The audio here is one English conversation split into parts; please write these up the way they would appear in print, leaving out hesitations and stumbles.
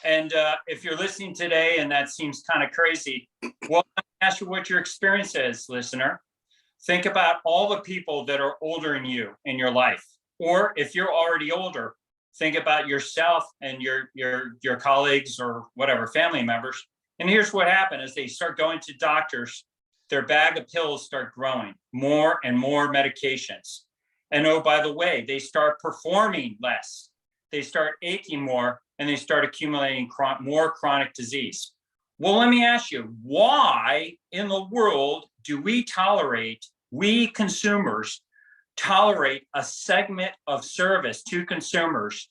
And if you're listening today and that seems kind of crazy, well, let me ask you what your experience is, listener. Think about all the people that are older than you in your life. Or if you're already older, think about yourself and your colleagues or whatever, family members. And here's what happened as they start going to doctors, their bag of pills start growing, more and more medications. And oh, by the way, they start performing less. They start aching more and they start accumulating more chronic disease. Well, let me ask you, why in the world do we consumers tolerate a segment of service to consumers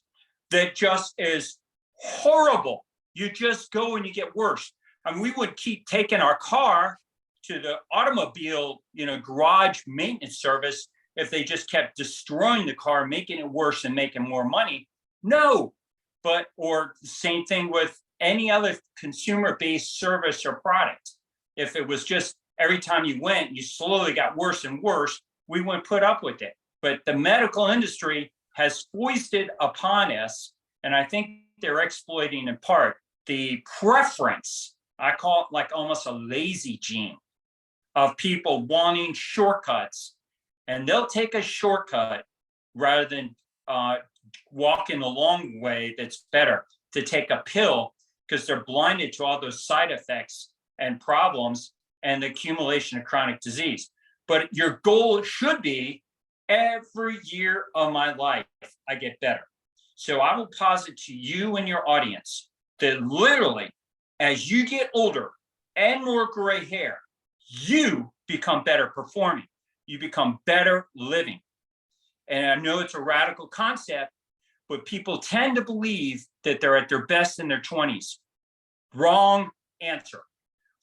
that just is horrible? You just go and you get worse. I mean, we would keep taking our car to the automobile, garage maintenance service if they just kept destroying the car, making it worse and making more money. No, or the same thing with any other consumer-based service or product. If it was just every time you went, you slowly got worse and worse, we wouldn't put up with it. But the medical industry has foisted upon us, and I think they're exploiting in part the preference, I call it like almost a lazy gene, of people wanting shortcuts. And they'll take a shortcut rather than walking the long way that's better, to take a pill, because they're blinded to all those side effects and problems and the accumulation of chronic disease. But your goal should be, every year of my life, I get better. So I will posit to you and your audience that literally, as you get older and more gray hair, you become better performing. You become better living. And I know it's a radical concept, but people tend to believe that they're at their best in their 20s. Wrong answer.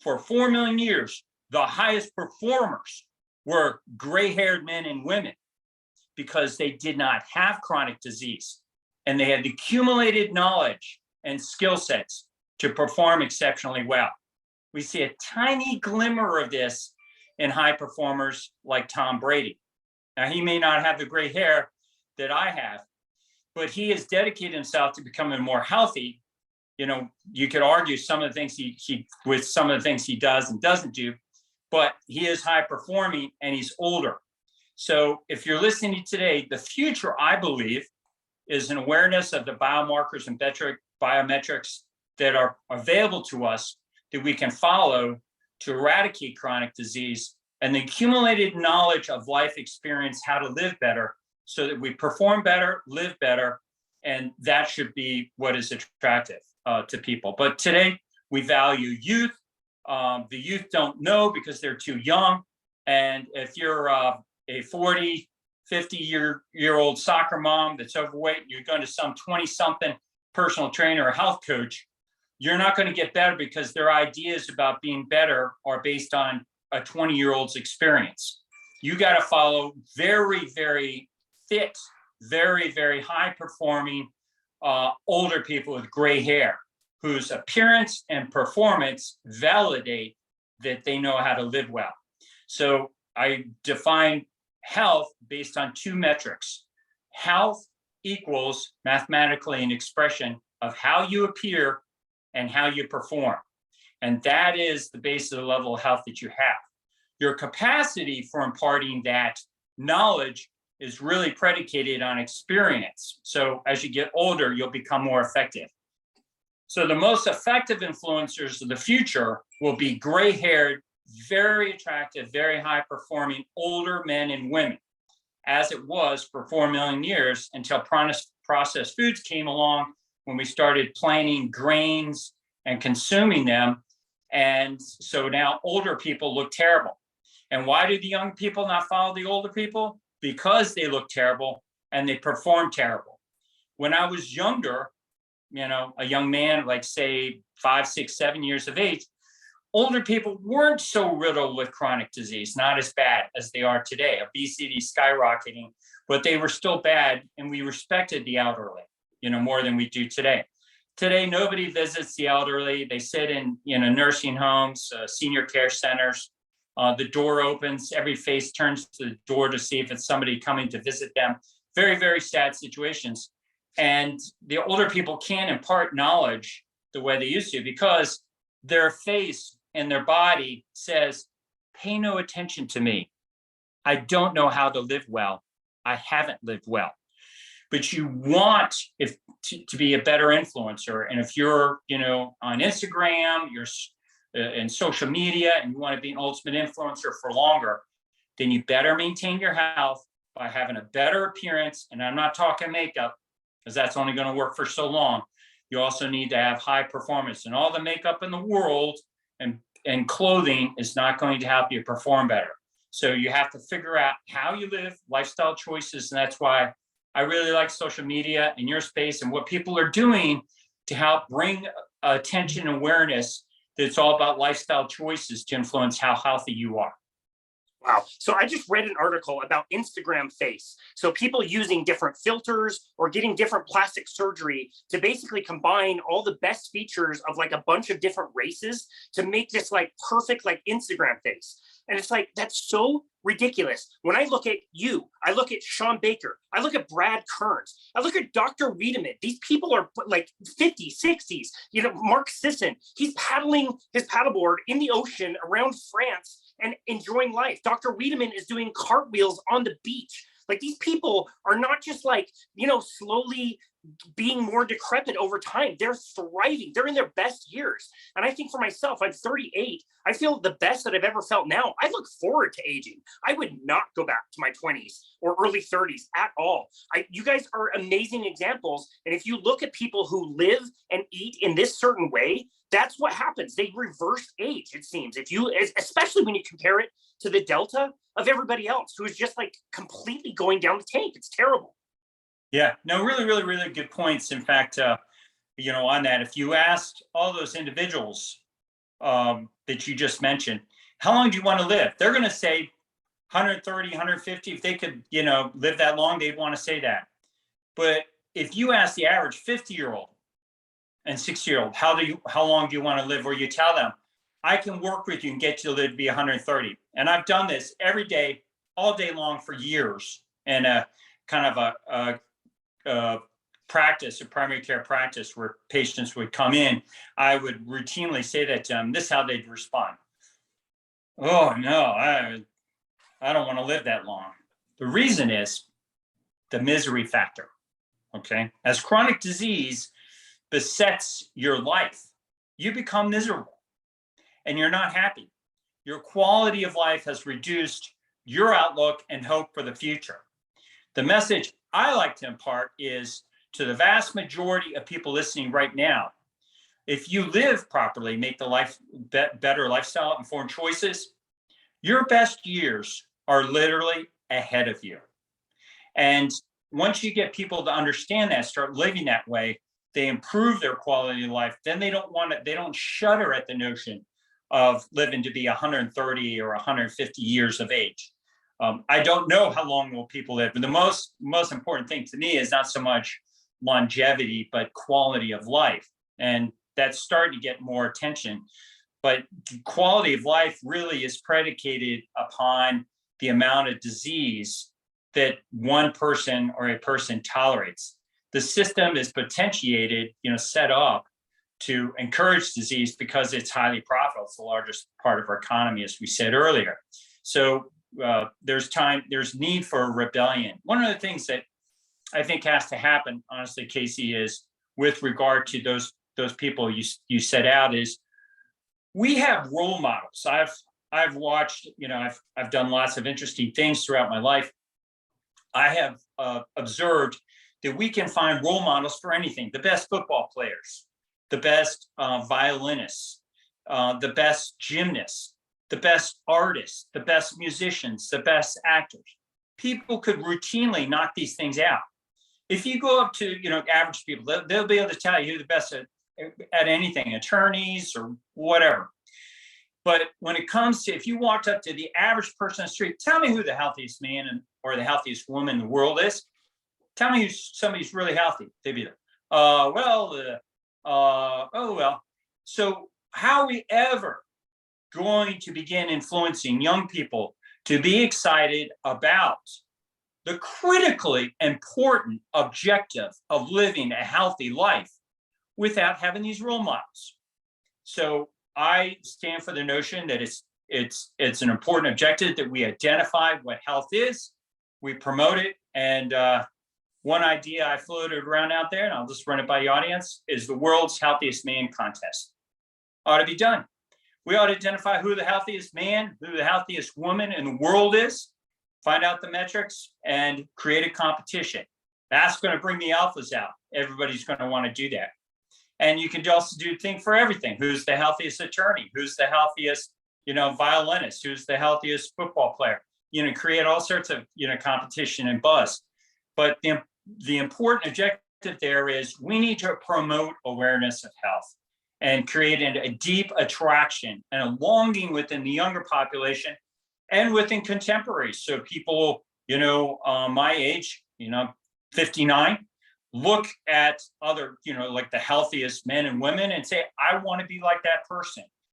For 4 million years, the highest performers were gray-haired men and women because they did not have chronic disease and they had accumulated knowledge and skill sets to perform exceptionally well. We see a tiny glimmer of this in high performers like Tom Brady. Now, he may not have the gray hair that I have, but he has dedicated himself to becoming more healthy. You could argue some of the things he does and doesn't do, but he is high performing and he's older. So if you're listening today, the future, I believe, is an awareness of the biomarkers and biometrics that are available to us that we can follow to eradicate chronic disease, and the accumulated knowledge of life experience, how to live better, so that we perform better, live better, and that should be what is attractive to people. But today, we value youth. The youth don't know because they're too young. And if you're a 40, 50-year-old soccer mom that's overweight, you're going to some 20-something personal trainer or health coach, you're not going to get better because their ideas about being better are based on a 20-year-old's experience. You got to follow very, very fit, very, very high-performing older people with gray hair, whose appearance and performance validate that they know how to live well. So I define health based on 2 metrics. Health equals mathematically an expression of how you appear and how you perform. And that is the base of the level of health that you have. Your capacity for imparting that knowledge is really predicated on experience. So as you get older, you'll become more effective. So the most effective influencers of the future will be gray-haired, very attractive, very high-performing older men and women, as it was for 4 million years until processed foods came along, when we started planting grains and consuming them. And so now older people look terrible. And why do the young people not follow the older people? Because they look terrible and they perform terrible. When I was younger, a young man, like say 5, 6, 7 years of age, older people weren't so riddled with chronic disease, not as bad as they are today. Obesity skyrocketing, but they were still bad, and we respected the elderly, more than we do today. Today, nobody visits the elderly. They sit in, nursing homes, senior care centers. The door opens, every face turns to the door to see if it's somebody coming to visit them. Very, very sad situations. And the older people can't impart knowledge the way they used to, because their face and their body says, pay no attention to me. I don't know how to live well. I haven't lived well. But you want to be a better influencer. And if you're, on Instagram, you're in social media, and you want to be an ultimate influencer for longer, then you better maintain your health by having a better appearance. And I'm not talking makeup, because that's only going to work for so long. You also need to have high performance, and all the makeup in the world and clothing is not going to help you perform better. So you have to figure out how you live, lifestyle choices. And that's why I really like social media in your space and what people are doing to help bring attention and awareness that it's all about lifestyle choices to influence how healthy you are. Wow. So I just read an article about Instagram face. So people using different filters or getting different plastic surgery to basically combine all the best features of like a bunch of different races to make this like perfect like Instagram face. And it's like, that's so ridiculous. When I look at you, I look at Sean Baker, I look at Brad Kearns, I look at Dr. Wiedemann. These people are like 50s, 60s. Mark Sisson, he's paddling his paddleboard in the ocean around France and enjoying life. Dr. Wiedemann is doing cartwheels on the beach. Like, these people are not just like, slowly being more decrepit over time. They're thriving. They're in their best years. And I think for myself, I'm 38. I feel the best that I've ever felt now. I look forward to aging. I would not go back to my 20s or early 30s at all. You guys are amazing examples. And if you look at people who live and eat in this certain way, that's what happens. They reverse age, it seems. Especially when you compare it to the delta of everybody else who is just like completely going down the tank. It's terrible. Yeah, no, really, really, really good points. In fact, on that, if you asked all those individuals that you just mentioned, how long do you want to live? They're going to say 130, 150. If they could, live that long, they'd want to say that. But if you ask the average 50-year-old and 60-year-old, how long do you want to live? Or you tell them, I can work with you and get you to live to be 130. And I've done this every day, all day long for years. And kind of a practice, a primary care practice where patients would come in, I would routinely say that to them. This is how they'd respond. Oh, no, I don't want to live that long. The reason is the misery factor, okay? As chronic disease besets your life, you become miserable and you're not happy. Your quality of life has reduced your outlook and hope for the future. The message I like to impart is to the vast majority of people listening right now, if you live properly, make the life better lifestyle, informed choices, your best years are literally ahead of you. And once you get people to understand that, start living that way, they improve their quality of life. Then they don't shudder at the notion of living to be 130 or 150 years of age. I don't know how long will people live, but the most important thing to me is not so much longevity, but quality of life. And that's starting to get more attention. But quality of life really is predicated upon the amount of disease that one person or a person tolerates. The system is potentiated, set up to encourage disease because it's highly profitable. It's the largest part of our economy, as we said earlier. So there's need for a rebellion. One of the things that I think has to happen, honestly, Casey, is with regard to those people you set out, is we have role models. I've watched, I've done lots of interesting things throughout my life. I have observed that we can find role models for anything. The best football players, the best violinists, the best gymnasts, the best artists, the best musicians, the best actors. People could routinely knock these things out. If you go up to, average people, they'll be able to tell you who the best at anything, attorneys or whatever. But when it comes to, if you walked up to the average person on the street, tell me who the healthiest man or the healthiest woman in the world is. Tell me who's somebody who's really healthy. They'd be there. Oh, well. So how are we ever going to begin influencing young people to be excited about the critically important objective of living a healthy life? without having these role models. So I stand for the notion that it's an important objective that we identify what health is, we promote it, and one idea I floated around out there, and I'll just run it by the audience, is the world's healthiest man contest. Ought to be done. We ought to identify who the healthiest man, who the healthiest woman in the world is, find out the metrics, and create a competition. That's going to bring the alphas out. Everybody's going to want to do that. And you can also do thing for everything. Who's the healthiest attorney? Who's the healthiest, violinist? Who's the healthiest football player? Create all sorts of, competition and buzz. But the important objective there is we need to promote awareness of health and create a deep attraction and a longing within the younger population and within contemporaries. So people, my age, 59, look at other, like the healthiest men and women and say, I want to be like that person.